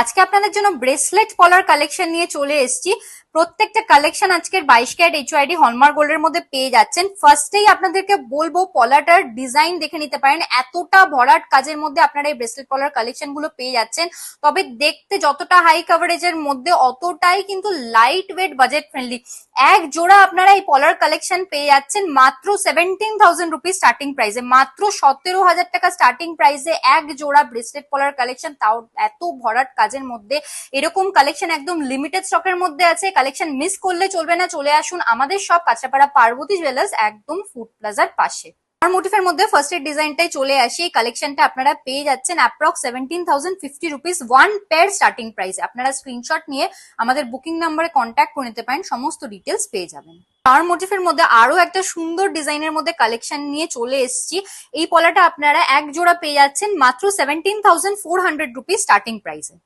আজকে আপনাদের জন্য ব্রেসলেট পলার কালেকশন নিয়ে চলে এসেছি। প্রত্যেকটা কালেকশন আজকের 22 ক্যারেট এইচইডি হলমার্ক গোল্ডের মধ্যে পেয়ে যাচ্ছেন। ফার্স্টেই আপনাদেরকে বলবো পলাটার ডিজাইন দেখে নিতে পারেন, এতটা ভরাট কাজের মধ্যে আপনারা এই ব্রেসলেট পলার কালেকশন গুলো পেয়ে যাচ্ছেন। তবে দেখতে যতটা হাই কভারেজের মধ্যে অতটাই কিন্তু লাইট ওয়েট, বাজেট ফ্রেন্ডলি। এক জোড়া আপনারা এই পলার কালেকশন পেয়ে যাচ্ছেন মাত্র 17,000 রুপিস স্টার্টিং প্রাইসে, মাত্র 17,000 টাকা স্টার্টিং প্রাইসে এক জোড়া ব্রেসলেট পলার কালেকশন, তাও এত ভরাট কাজের মধ্যে। এরকম কালেকশন একদম লিমিটেড স্টকের মধ্যে আছে, কালেকশন মিস করলে চলবে না। চলে আসুন আমাদের সব কাঁচরাপাড়া পার্বতী জুয়েলার্স, একদম ফুড প্লাজার পাশে। আর মোটিফের মধ্যে ফার্স্ট এর ডিজাইনটাই চলে আসি। এই কালেকশনটা আপনারা পেয়ে যাচ্ছেন approx 17,050 rupees one pair starting প্রাইসে। আপনারা স্ক্রিনশট নিয়ে আমাদের বুকিং নাম্বারে কন্ট্যাক্ট করে নিতে পারেন, সমস্ত ডিটেলস পেয়ে যাবেন। আর মোটিফের মধ্যে আরো একটা সুন্দর ডিজাইনের মধ্যে কালেকশন নিয়ে চলে এসেছি। এই পলাটা আপনারা এক জোড়া পেয়ে যাচ্ছেন মাত্র 17,400 রুপিস স্টার্টিং প্রাইসে।